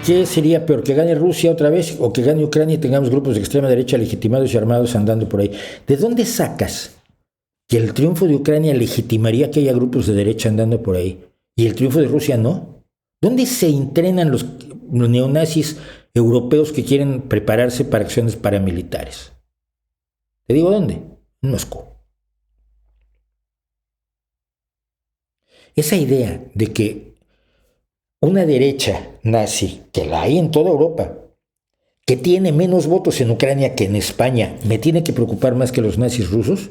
¿Qué sería peor, que gane Rusia otra vez o que gane Ucrania y tengamos grupos de extrema derecha legitimados y armados andando por ahí? ¿De dónde sacas que el triunfo de Ucrania legitimaría que haya grupos de derecha andando por ahí y el triunfo de Rusia no? ¿Dónde se entrenan los neonazis europeos que quieren prepararse para acciones paramilitares? ¿Te digo dónde? En Moscú. Esa idea de que una derecha nazi, que la hay en toda Europa, que tiene menos votos en Ucrania que en España, me tiene que preocupar más que los nazis rusos,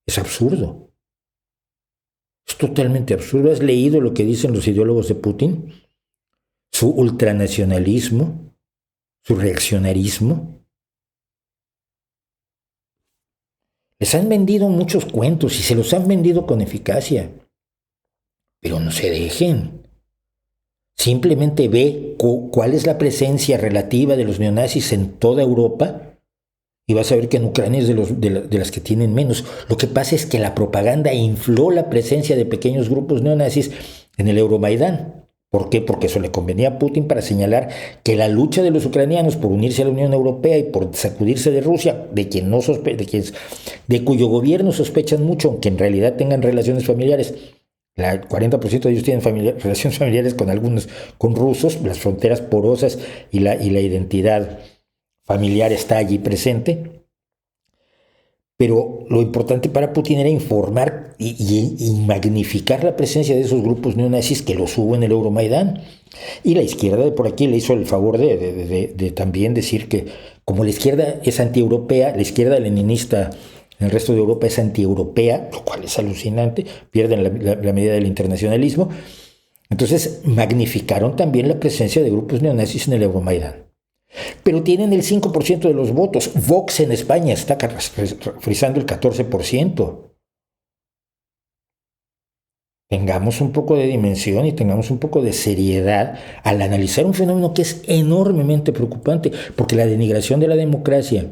es absurdo. Es totalmente absurdo. ¿Has leído lo que dicen los ideólogos de Putin? Su ultranacionalismo, su reaccionarismo. Les han vendido muchos cuentos y se los han vendido con eficacia. Pero no se dejen. Simplemente ve cuál es la presencia relativa de los neonazis en toda Europa y vas a ver que en Ucrania es de las que tienen menos. Lo que pasa es que la propaganda infló la presencia de pequeños grupos neonazis en el Euromaidán. ¿Por qué? Porque eso le convenía a Putin para señalar que la lucha de los ucranianos por unirse a la Unión Europea y por sacudirse de Rusia, de cuyo gobierno sospechan mucho, aunque en realidad tengan relaciones familiares. El 40% de ellos tienen relaciones familiares con algunos, con rusos, las fronteras porosas y la identidad familiar está allí presente. Pero lo importante para Putin era informar y magnificar la presencia de esos grupos neonazis que los hubo en el Euromaidán. Y la izquierda de por aquí le hizo el favor de también decir que como la izquierda es antieuropea, la izquierda leninista en el resto de Europa es antieuropea, lo cual es alucinante, pierden la medida del internacionalismo. Entonces magnificaron también la presencia de grupos neonazis en el Euromaidán. Pero tienen el 5% de los votos. Vox en España está frisando el 14%. Tengamos un poco de dimensión y tengamos un poco de seriedad al analizar un fenómeno que es enormemente preocupante, porque la denigración de la democracia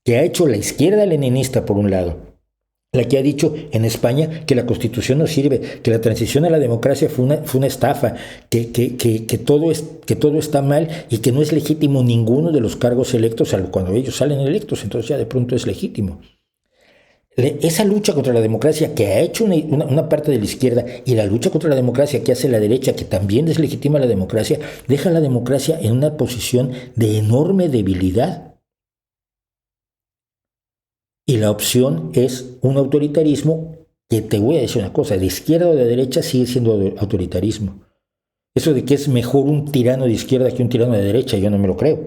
que ha hecho la izquierda leninista por un lado, la que ha dicho en España que la Constitución no sirve, que la transición a la democracia fue una estafa, que todo está mal y que no es legítimo ninguno de los cargos electos, salvo cuando ellos salen electos, entonces ya de pronto es legítimo. Esa lucha contra la democracia que ha hecho una parte de la izquierda y la lucha contra la democracia que hace la derecha, que también deslegitima la democracia, deja a la democracia en una posición de enorme debilidad. Y la opción es un autoritarismo que, te voy a decir una cosa, de izquierda o de derecha sigue siendo autoritarismo. Eso de que es mejor un tirano de izquierda que un tirano de derecha, yo no me lo creo.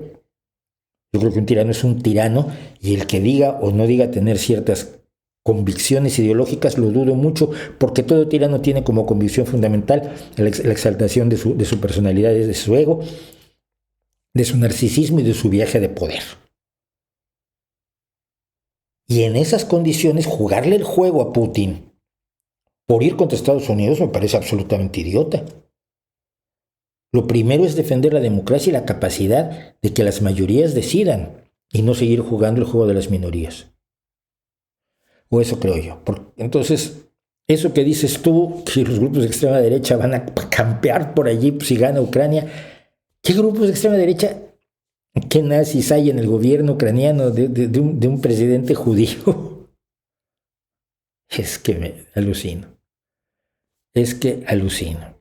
Yo creo que un tirano es un tirano y el que diga o no diga tener ciertas convicciones ideológicas lo dudo mucho, porque todo tirano tiene como convicción fundamental la exaltación de su personalidad, de su ego, de su narcisismo y de su viaje de poder. Y en esas condiciones, jugarle el juego a Putin por ir contra Estados Unidos me parece absolutamente idiota. Lo primero es defender la democracia y la capacidad de que las mayorías decidan y no seguir jugando el juego de las minorías. O eso creo yo. Entonces, eso que dices tú, que los grupos de extrema derecha van a campear por allí si gana Ucrania, ¿qué grupos de extrema derecha? ¿Qué nazis hay en el gobierno ucraniano de un presidente judío? Es que me alucino. Es que alucino.